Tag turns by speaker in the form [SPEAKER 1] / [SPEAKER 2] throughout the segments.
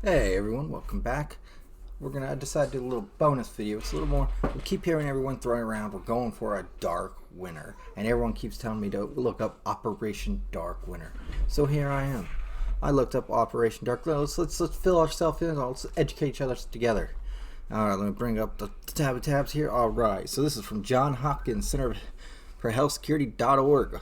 [SPEAKER 1] Hey everyone, welcome back. I decided to do a little bonus video. It's a little more. We keep hearing everyone throwing around. We're going for a dark winter, and everyone keeps telling me to look up Operation Dark Winter. So here I am. I looked up Operation Dark Winter. Let's fill ourselves in. Let's educate each other together. All right, let me bring up the tabs here. All right, so this is from Johns Hopkins Center for Health Security.org.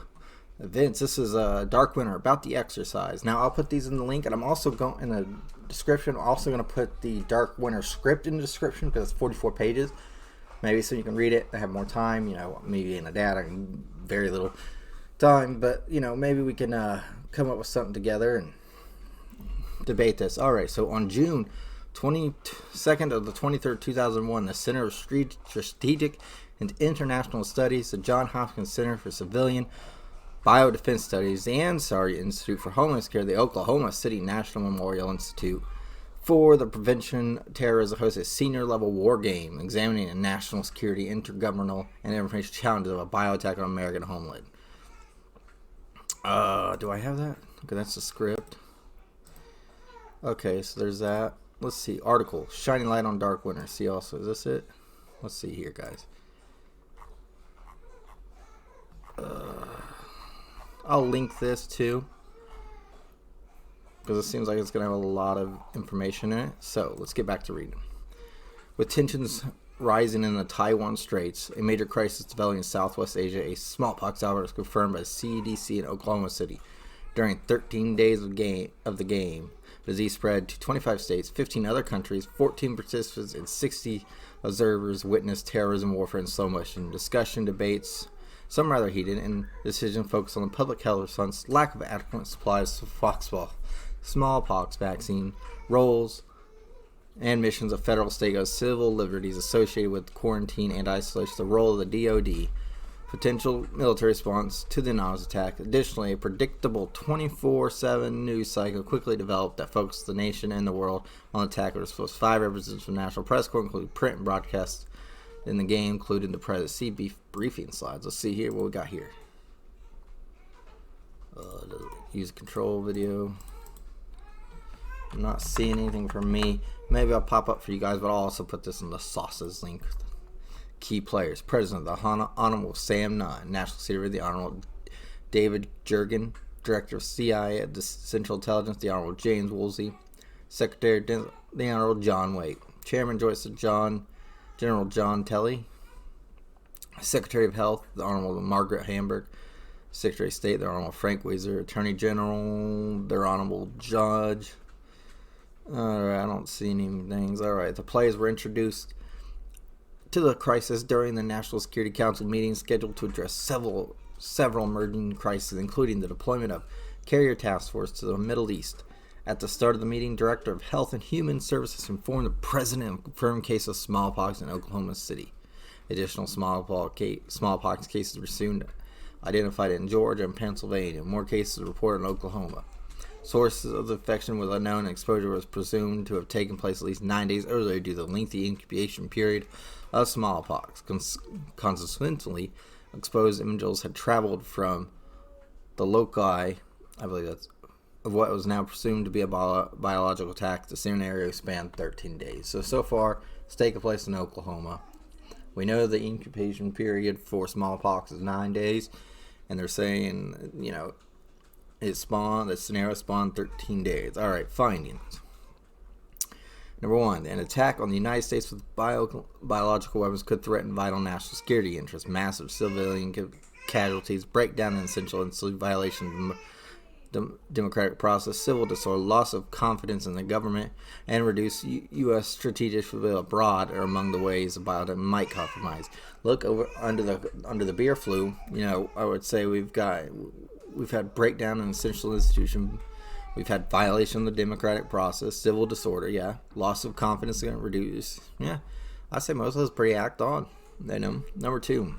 [SPEAKER 1] Events. This is Dark Winter about the exercise. Now I'll put these in the link, and I'm also going in the description. I'm also going to put the Dark Winter script in the description because it's 44 pages. Maybe so you can read it. I have more time. You know, me being a dad, I can very little time, but you know, maybe we can come up with something together and debate this. All right. So on June 22nd of the 23rd, 2001, the Center of Strategic and International Studies, the Johns Hopkins Center for Civilian Biodefense Studies, the Ansari Institute for Homeland Security, the Oklahoma City National Memorial Institute for the Prevention of Terrorism hosted a senior-level war game examining the national security, intergovernmental, and information challenges of a bioattack on American homeland. Do I have that? Okay, that's the script. Okay, so there's that. Let's see. Article, Shining Light on Dark Winter. See also, is this it? Let's see here, guys. I'll link this too, because it seems like it's going to have a lot of information in it. So let's get back to reading. With tensions rising in the Taiwan Straits, a major crisis developing in Southwest Asia, a smallpox outbreak was confirmed by the CDC in Oklahoma City. During 13 days of the game, disease spread to 25 states, 15 other countries, 14 participants, and 60 observers witnessed terrorism warfare in slow motion. Discussion, debates, some rather heated, and decision focused on the public health response, lack of adequate supplies of smallpox vaccine, roles and missions of federal, state, and civil liberties associated with quarantine and isolation, the role of the DoD, potential military response to the anonymous attack. Additionally, a predictable 24/7 news cycle quickly developed that focused the nation and the world on the attack. It was supposed 5 representatives from the National Press Corps, including print and broadcast in the game, including the presidency briefing slides. Let's see here what we got here. Use control video. I'm not seeing anything from me. Maybe I'll pop up for you guys, but I'll also put this in the sauces link. Key players: President of the Honorable Sam Nunn, National Secretary the Honorable David Jurgen, Director of CIA at the Central Intelligence the Honorable James Woolsey, Secretary the Honorable John Waite, Chairman Joyce General John Telly, Secretary of Health, the Honorable Margaret Hamburg, Secretary of State, the Honorable Frank Weiser, Attorney General, their Honorable Judge. Alright, I don't see any things. Alright, the players were introduced to the crisis during the National Security Council meeting scheduled to address several emerging crises, including the deployment of carrier task force to the Middle East. At the start of the meeting, Director of Health and Human Services informed the President of a confirmed case of smallpox in Oklahoma City. Additional smallpox cases were soon identified in Georgia and Pennsylvania. More cases were reported in Oklahoma. Sources of the infection was unknown, and exposure was presumed to have taken place at least 9 days earlier due to the lengthy incubation period of smallpox. Consequently, exposed individuals had traveled from the loci, I believe that's, of what was now presumed to be a biological attack. The scenario spanned 13 days. So far, it's taken place in Oklahoma. We know the incubation period for smallpox is 9 days, and they're saying, you know, the scenario spawned 13 days. All right, findings. Number 1, an attack on the United States with biological weapons could threaten vital national security interests, massive civilian casualties, breakdown in essential and violation of democratic process, civil disorder, loss of confidence in the government, and reduce U.S. strategic surveillance abroad are among the ways the biodefense might compromise. Look over under the beer flu. You know, I would say we've had breakdown in essential institution. We've had violation of the democratic process, civil disorder. Yeah, loss of confidence going to reduce. Yeah, I say most of those pretty act on. Number 2,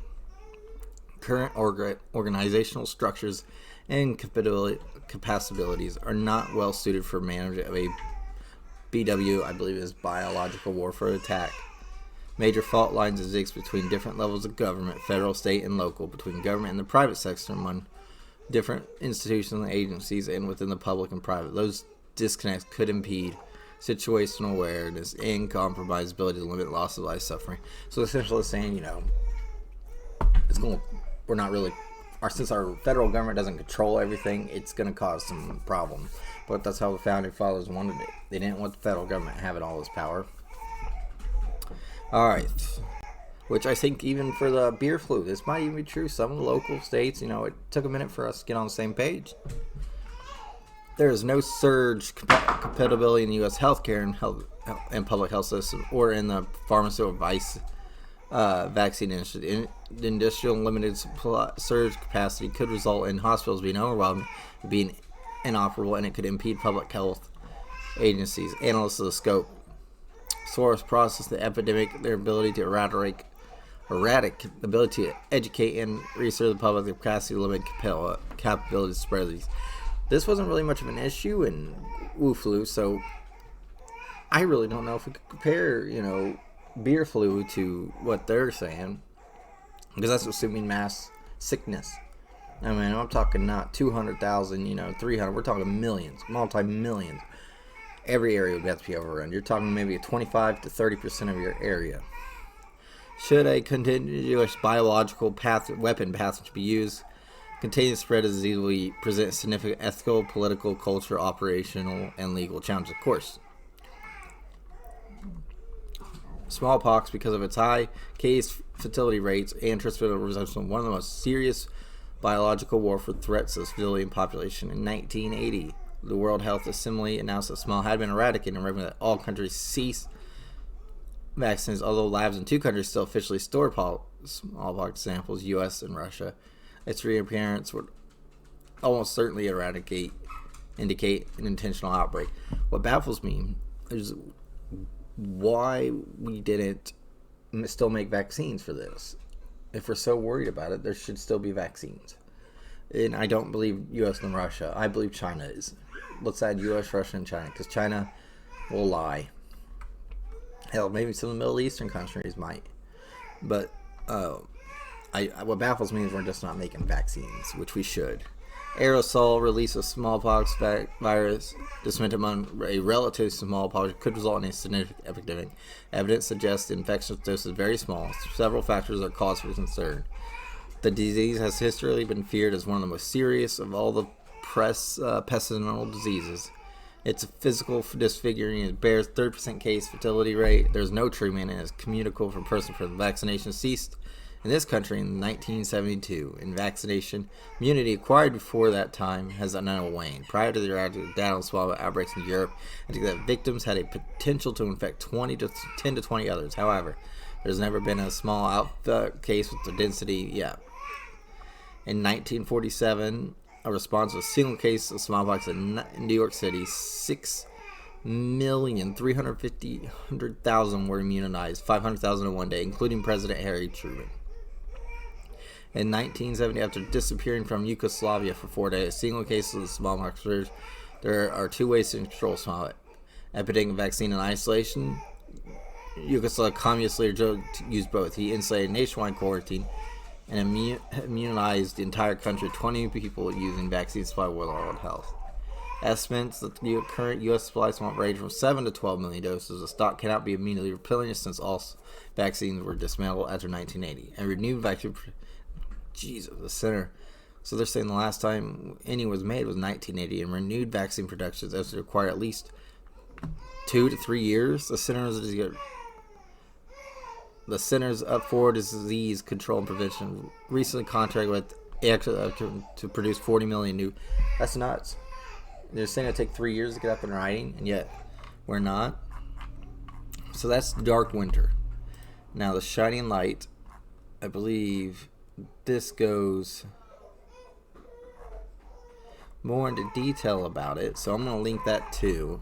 [SPEAKER 1] current organizational structures and capabilities are not well suited for management of a BW, I believe is biological warfare attack. Major fault lines exist between different levels of government, federal, state, and local, between government and the private sector, among different institutions and agencies, and within the public and private. Those disconnects could impede situational awareness, and compromised ability to limit loss of life suffering. So essentially saying, we're not really, since our federal government doesn't control everything, it's going to cause some problems. But that's how the founding fathers wanted it. They didn't want the federal government having all this power. All right. Which I think even for the beer flu, this might even be true. Some of the local states, it took a minute for us to get on the same page. There is no surge compatibility in the U.S. healthcare and public health system or in the pharmaceutical vaccine industry. The industrial limited supply surge capacity could result in hospitals being overwhelmed, being inoperable, and it could impede public health agencies. Analysts of the scope source process the epidemic, their ability to eradicate the ability to educate and research the public, the capacity to limit capability to spread these. This wasn't really much of an issue in Wu flu, so I really don't know if we could compare, beer flu to what they're saying, because that's assuming mass sickness. I mean, I'm talking not 200,000, 300. We're talking millions, multi-millions. Every area would have to be overrun. You're talking maybe 25 to 30% of your area. Should a continuous biological weapon pathogen be used, continuing to spread of disease will present significant ethical, political, cultural, operational, and legal challenges, of course. Smallpox, because of its high case fatality rates and transmissibility, results in one of the most serious biological warfare threats to the civilian population. In 1980, the World Health Assembly announced that smallpox had been eradicated and recommended that all countries cease vaccines, although labs in 2 countries still officially store smallpox samples, U.S. and Russia. Its reappearance would almost certainly indicate an intentional outbreak. What baffles me is why we didn't still make vaccines for this. If we're so worried about it, there should still be vaccines. And I don't believe U.S. and Russia. I believe China is. Let's add U.S., Russia, and China, because China will lie. Hell, maybe some of the Middle Eastern countries might. But what baffles me is we're just not making vaccines, which we should. Aerosol release of smallpox virus disseminated among a relative smallpox could result in a significant epidemic. Evidence suggests the infectious dose is very small. Several factors are cause for concern. The disease has historically been feared as one of the most serious of all the pestilential diseases. It's a physical disfiguring. It bears 30% case fatality rate. There's no treatment and is communicable from person to person. Vaccination ceased in this country in 1972, and vaccination immunity acquired before that time has now waned. Prior to the down swallow outbreaks in Europe, I think that victims had a potential to infect 10 to 20 others. However, there's never been a small case with the density yet. In 1947, a response to a single case of smallpox in New York City, 6,350,000 were immunized, 500,000 in one day, including President Harry Truman. In 1970, after disappearing from Yugoslavia for 4 days, a single case of the smallpox surge. There are 2 ways to control smallpox: epidemic vaccine and isolation. Yugoslav communist leader used both. He instituted nationwide quarantine and immunized the entire country, 20 people using vaccines supplied by World Health. Estimates that the current U.S. supply might range from 7 to 12 million doses. The stock cannot be immediately replenished since all vaccines were dismantled after 1980. And renewed vaccine... the center. So they're saying the last time any was made was 1980, and renewed vaccine production is required at least 2 to 3 years. The Centers for Disease Control and Prevention recently contracted with to produce 40 million new. That's nuts. They're saying it'll take 3 years to get up and riding, and yet we're not. So that's Dark Winter. Now the Shining Light, I believe this goes more into detail about it, so I'm going to link that too.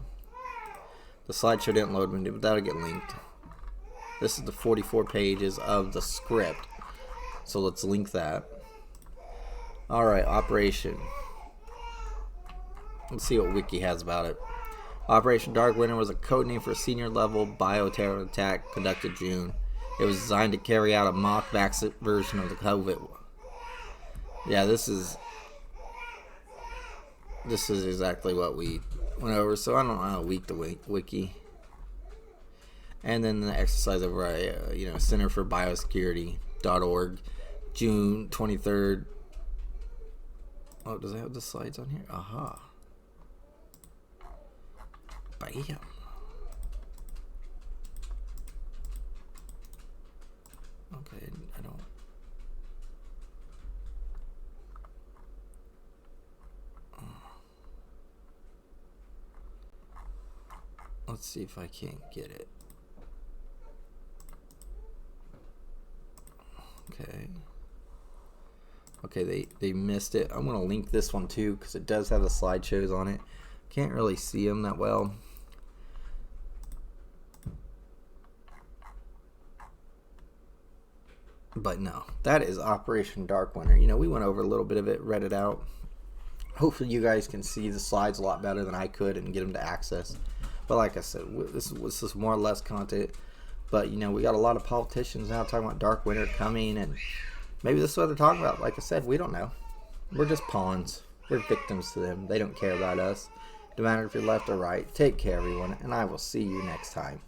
[SPEAKER 1] The slideshow didn't load me, but that'll get linked. This is the 44 pages of the script, so let's link that. Alright, Operation. Let's see what Wiki has about it. Operation Dark Winter was a code name for a senior level bioterror attack conducted June. It was designed to carry out a mock vaccine version of the COVID. Yeah, this is exactly what we went over. So I don't know how weak the wiki. And then the exercise over at Center for Biosecurity.org, June 23rd. Oh, does it have the slides on here? Aha. Bam. Okay, I don't. Let's see if I can't get it. Okay. Okay, they missed it. I'm going to link this one too because it does have the slideshows on it. Can't really see them that well. But no, that is Operation Dark Winter. You know, we went over a little bit of it, read it out. Hopefully you guys can see the slides a lot better than I could and get them to access. But like I said, this was just more or less content. But, you know, we got a lot of politicians now talking about Dark Winter coming, and maybe this is what they're talking about. Like I said, we don't know. We're just pawns. We're victims to them. They don't care about us. No matter if you're left or right. Take care, everyone, and I will see you next time.